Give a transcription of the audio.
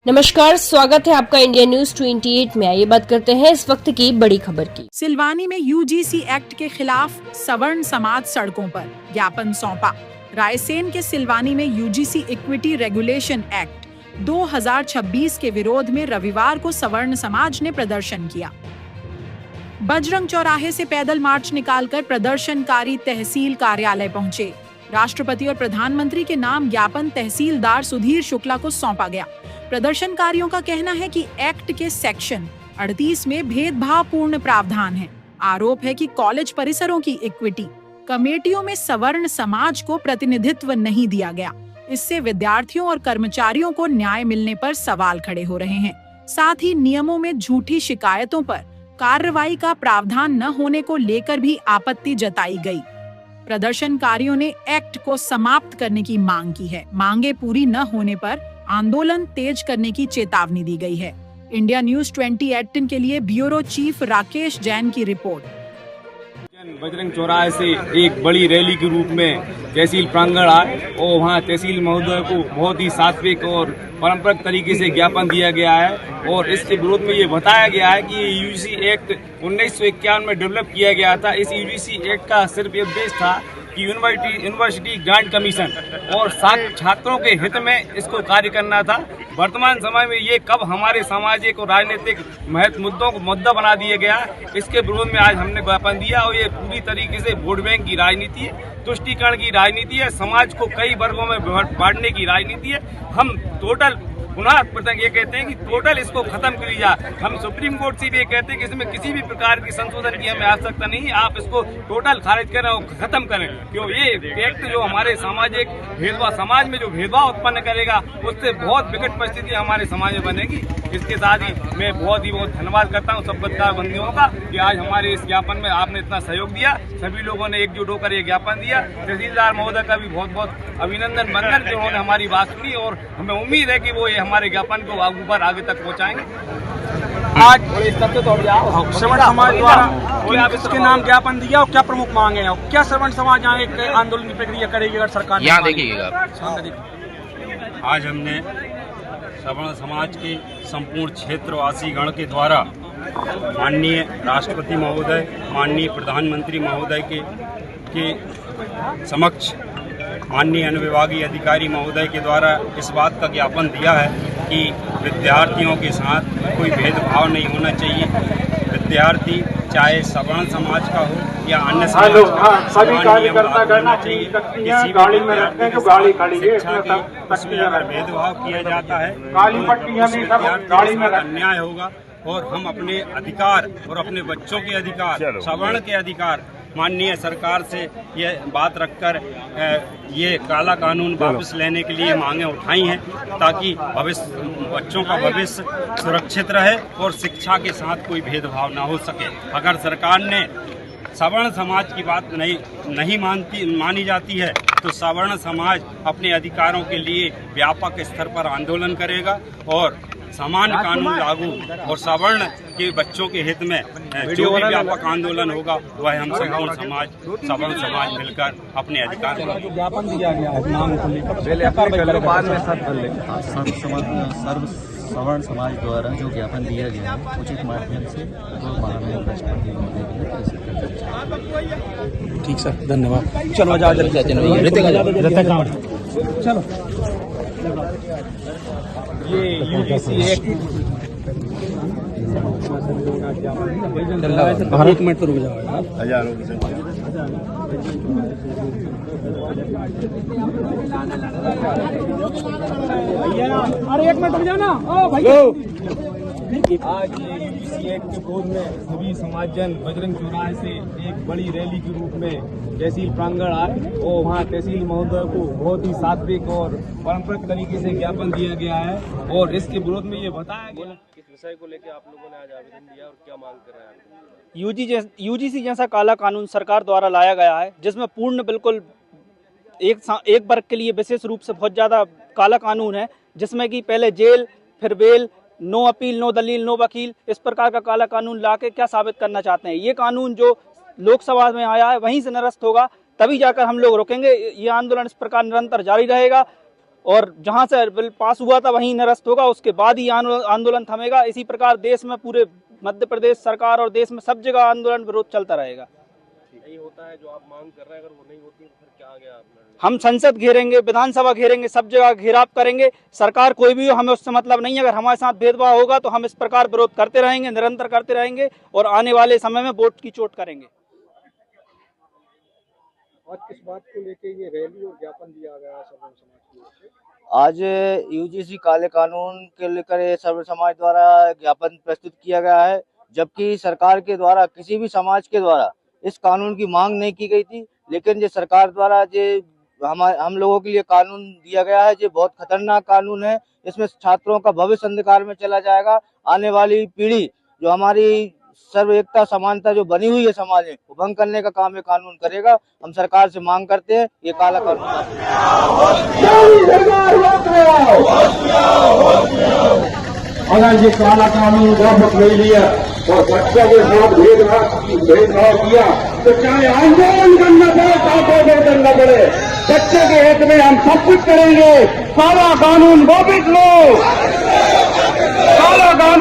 नमस्कार, स्वागत है आपका इंडिया न्यूज 28 में। आइए बात करते हैं इस वक्त की बड़ी खबर की। सिलवानी में यूजीसी एक्ट के खिलाफ सवर्ण समाज सड़कों पर, ज्ञापन सौंपा। रायसेन के सिलवानी में यूजीसी इक्विटी रेगुलेशन एक्ट 2026 के विरोध में रविवार को सवर्ण समाज ने प्रदर्शन किया। बजरंग चौराहे से पैदल मार्च निकालकर प्रदर्शनकारी तहसील कार्यालय पहुंचे। राष्ट्रपति और प्रधानमंत्री के नाम ज्ञापन तहसीलदार सुधीर शुक्ला को सौंपा गया। प्रदर्शनकारियों का कहना है कि एक्ट के सेक्शन 38 में भेदभावपूर्ण प्रावधान है। आरोप है कि कॉलेज परिसरों की इक्विटी कमेटियों में सवर्ण समाज को प्रतिनिधित्व नहीं दिया गया। इससे विद्यार्थियों और कर्मचारियों को न्याय मिलने पर सवाल खड़े हो रहे हैं। साथ ही नियमों में झूठी शिकायतों पर कार्रवाई का प्रावधान न होने को लेकर भी आपत्ति जताई गई। प्रदर्शनकारियों ने एक्ट को समाप्त करने की मांग की है। मांगे पूरी न होने पर आंदोलन तेज करने की चेतावनी दी गई है। इंडिया न्यूज 2018 के लिए ब्यूरो चीफ राकेश जैन की रिपोर्ट। बजरंग चौराहे से एक बड़ी रैली के रूप में तहसील प्रांगण आए और वहाँ तहसील महोदय को बहुत ही सात्विक और पारंपरिक तरीके से ज्ञापन दिया गया है और इसके विरोध में ये बताया गया है कि यूजीसी एक्ट 1951 में डेवलप किया गया था। इस यूजीसी एक्ट का सिर्फ ये उद्देश्य था कि यूनिवर्सिटी ग्रांट कमीशन और छात्रों के हित में इसको कार्य करना था। वर्तमान समय में ये कब हमारे सामाजिक और राजनीतिक महत्व मुद्दों को मुद्दा बना दिया गया, इसके विरोध में आज हमने ज्ञापन दिया और ये पूरी तरीके से वोट बैंक की राजनीति है, तुष्टीकरण की राजनीति है, समाज को कई वर्गों में बांटने की राजनीति है। हम टोटल पुनः ये कहते हैं कि टोटल इसको खत्म करी जाए। हम सुप्रीम कोर्ट से भी ये कहते हैं कि इसमें किसी भी प्रकार की संशोधन की हमें आवश्यकता नहीं है। आप इसको टोटल खारिज करें और खत्म करें, क्यों ये एक्ट जो हमारे सामाजिक भेदभाव, समाज में जो भेदभाव उत्पन्न करेगा, उससे बहुत विकट परिस्थिति हमारे समाज में बनेगी। इसके साथ ही मैं बहुत धन्यवाद करता हूँ सब पत्रकार बंधुओं का कि आज हमारे इस ज्ञापन में आपने इतना सहयोग दिया। सभी लोगों ने एकजुट होकर ये ज्ञापन दिया। तहसीलदार महोदय का भी बहुत बहुत अभिनंदन वंदन, जिन्होंने हमारी बात सुनी और हमें उम्मीद है कि वो ये हमारे ज्ञापन को आगे तक पहुंचाएंगे। आज श्रवण समाज द्वारा इसके नाम ज्ञापन दिया और क्या प्रमुख मांगे हैं, क्या श्रवण समाज यहाँ एक आंदोलन की प्रक्रिया करेगी अगर सरकार यहाँ देखिएगा। आज हमने श्रवण समाज के संपूर्ण क्षेत्रवासी गण के द्वारा माननीय राष्ट्रपति महोदय, माननीय प्रधानमंत्री महोदय के समक्ष माननीय अनुविभागीय अधिकारी महोदय के द्वारा इस बात का ज्ञापन दिया है कि विद्यार्थियों के साथ कोई भेदभाव नहीं होना चाहिए। विद्यार्थी चाहे सवर्ण समाज का हो या अन्य समाज का, सभी कार्यकर्ता करना चाहिए। किसी गाड़ी में रखते हैं जो गाड़ी खड़ी है उसमें अगर भेदभाव किया जाता है तो अन्याय होगा और हम अपने अधिकार और अपने बच्चों के अधिकार, सवर्ण के अधिकार माननीय सरकार से ये बात रखकर ये काला कानून वापस लेने के लिए मांगे उठाई हैं ताकि बच्चों का भविष्य सुरक्षित रहे और शिक्षा के साथ कोई भेदभाव ना हो सके। अगर सरकार ने सवर्ण समाज की बात नहीं मानी जाती है तो सवर्ण समाज अपने अधिकारों के लिए व्यापक स्तर पर आंदोलन करेगा और समान कानून लागू और सवर्ण के बच्चों के हित में जो भी व्यापक आंदोलन होगा वह हम संपूर्ण समाज, सवर्ण समाज मिलकर अपने अधिकार ज्ञापन दिया गया है नाम को सर्व सवर्ण समाज द्वारा जो ज्ञापन दिया गया है उचित माध्यम से तो माननीय राष्ट्रपति महोदय के लिए प्रेषित कर। ठीक सर, धन्यवाद। चलो चलो ये यूजीसी एक्ट 1 मिनट तो रुक जाओ। अरे 1 मिनट रुक जाओ ना। आज ये यूजीसी एक्ट के विरोध में सभी समाजजन बजरंग चौराहे से एक बड़ी रैली के रूप में तहसील प्रांगण आए और वहाँ तहसील महोदय को बहुत ही सात्विक और पारंपरिक तरीके से ज्ञापन दिया गया है और इसके विरोध में ये बताया गया। किस विषय को लेकर आप लोगों ने आज आवेदन दिया और क्या मांग कर रहे हैं? यूजीसी जैसा काला कानून सरकार द्वारा लाया गया है जिसमें पूर्ण बिल्कुल एक वर्ग के लिए विशेष रूप से बहुत ज़्यादा काला कानून है, जिसमें कि पहले जेल, फिर बेल, नो अपील, नो दलील, नो वकील, इस प्रकार का काला कानून लाके क्या साबित करना चाहते हैं? ये कानून जो लोकसभा में आया है वहीं से निरस्त होगा, तभी जाकर हम लोग रुकेंगे। ये आंदोलन इस प्रकार निरंतर जारी रहेगा। और जहां से बिल पास हुआ था वहीं निरस्त होगा, उसके बाद ही आंदोलन थमेगा। इसी प्रकार देश में, पूरे मध्य प्रदेश सरकार और देश में सब जगह आंदोलन विरोध चलता रहेगा। नहीं होता है जो आप मांग कर रहे हैं, अगर वो नहीं होती तो फिर क्या आगे आप? हम संसद घेरेंगे, विधानसभा घेरेंगे, सब जगह घेराव करेंगे। सरकार कोई भी हो, हमें उससे मतलब नहीं है। अगर हमारे साथ भेदभाव होगा तो हम इस प्रकार विरोध करते रहेंगे, निरंतर करते रहेंगे और आने वाले समय में वोट की चोट करेंगे। आज किस बात को लेके ये रैली और ज्ञापन दिया गया सर्व समाज की ओर से? आज यूजीसी काले कानून के लेकर सर्व समाज द्वारा ज्ञापन प्रस्तुत किया गया है, जबकि सरकार के द्वारा किसी भी समाज के द्वारा इस कानून की मांग नहीं की गई थी। लेकिन जो सरकार द्वारा जो हम लोगों के लिए कानून दिया गया है, ये बहुत खतरनाक कानून है। इसमें छात्रों का भविष्य अंधकार में चला जाएगा। आने वाली पीढ़ी जो हमारी सर्व एकता समानता जो बनी हुई है समाज में, वो भंग करने का काम ये कानून करेगा। हम सरकार से मांग करते हैं ये काला कानून। अगर ये काला कानून वापस ले लिया और बच्चों के साथ भेदभाव किया तो चाहे आंदोलन करना पड़े, ताकतवर करना पड़े, बच्चे के हित में हम सब कुछ करेंगे। काला कानून वापस लो, काला कानून